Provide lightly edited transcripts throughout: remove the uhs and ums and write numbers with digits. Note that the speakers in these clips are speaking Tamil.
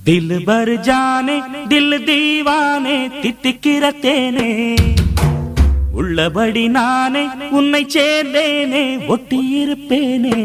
दिल भर जाने दिल दीवाने தித்திக்கிற தேனே உள்ளபடி நானே உன்னை சேர்ந்தேனே ஒட்டியிருப்பேனே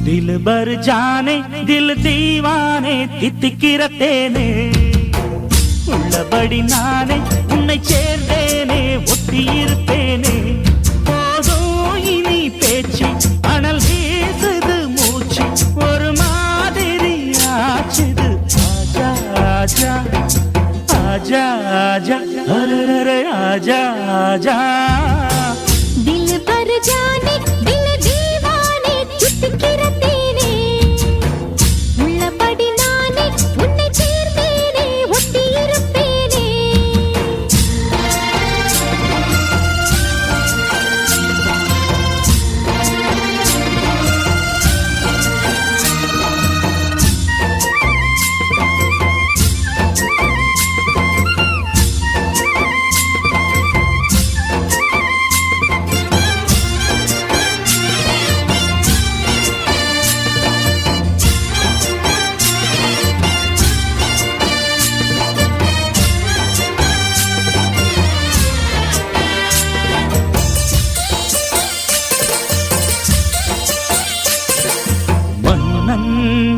दिल भर जाने दिल दीवाने தித்திக்கிற தேனே உள்ளபடி நானே உன்னை சேர்ந்தேனே ஒட்டியிருப்பேனே போதும் இனி பேச்சு அனல் வீசுது மூச்சு ஒரு மாதிரி ஆச்சுது ஆஜா ஆஜா ஆஜா ஆஜா அரரே ஆஜா ஆஜா दिल भर जाने दिल दीवाने தித்திக்கிற தேனே உள்ளபடி நானே உன்னை சேர்ந்தேனே ஒட்டியிருப்பேனே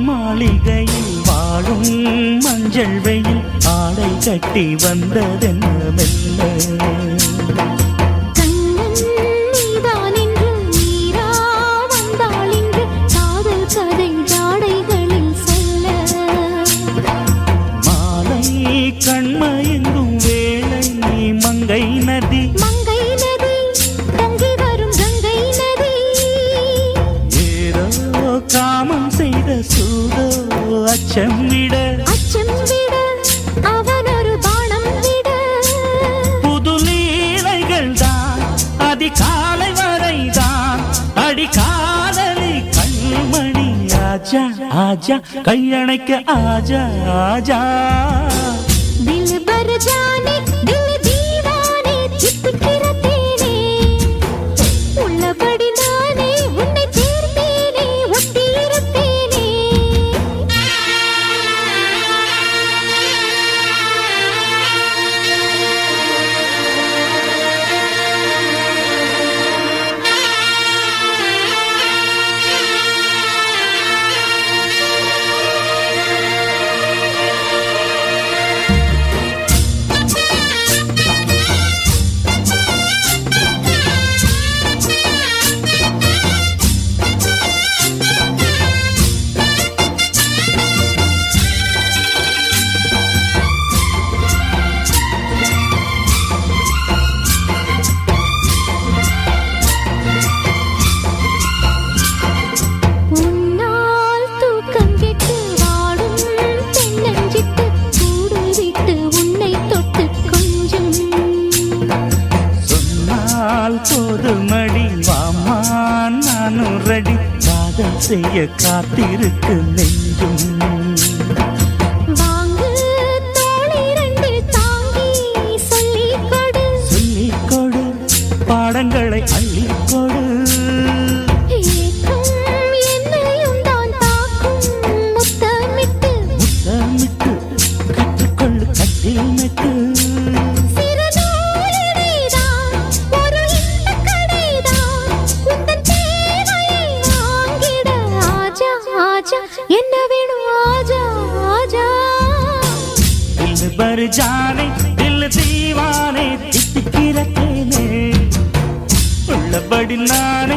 மாளிகையில் வாழும் மஞ்சள் வெயில் ஆடை கட்டி வந்ததென்ன மெல்ல கண்ணன் நீதான் என்று நீரா வந்தாள் என்று காதல் கதை ஜாடைகளில் சொல்ல மாலை கண்மயங்கும் வேளை மங்கை நதி மங்கை நதி தங்கி வரும் கங்கை நதி ஏதோ காமம் செய்த சூதோ அச்சம் விட அவன் ஒரு பானம் விட புது லீலைகள் தான் அதிகாலை வரைதான் அடிக்காதலி கண்மணி ஆஜா ஆஜா கையணைக்க ஆஜா ஆஜா दिल भर जाने दिल दीवाने தித்திக்கிற தேனே உள்ளபடி நானே உன்னை சேர்ந்தேனே ஒட்டியிருப்பேனே உன்னால் தூக்கம் கெட்டு வாடும் தென்னஞ்சிட்டு கூடு விட்டு உன்னை தொட்டு கொஞ்சம் சொன்னால் போதுமடி வாமா நானும் ரெடி காதல் செய்ய காத்திருக்கு நெஞ்சும் வாங்கு தோளிரண்டு தாங்கி சொல்லிக் கொடு சொல்லிக் கொடு பாடங்களை அள்ளிக் கொடு ஏக்கம் என்னையும் தான் தாக்கும் முத்தமிட்டு முத்தமிட்டு கற்றுக்கொள்ளு கட்டில் மெட்டு சிறுநூலிடைதான் ஒரு இன்பக் கடைதான் உந்தன் தேவையை வாங்கிட ஆஜா ஆஜா என்ன வேணும் ஆஜா ஆஜா दिल भर जाने दिल दीवाने தித்திக்கிற தேனே உள்ளபடி நானே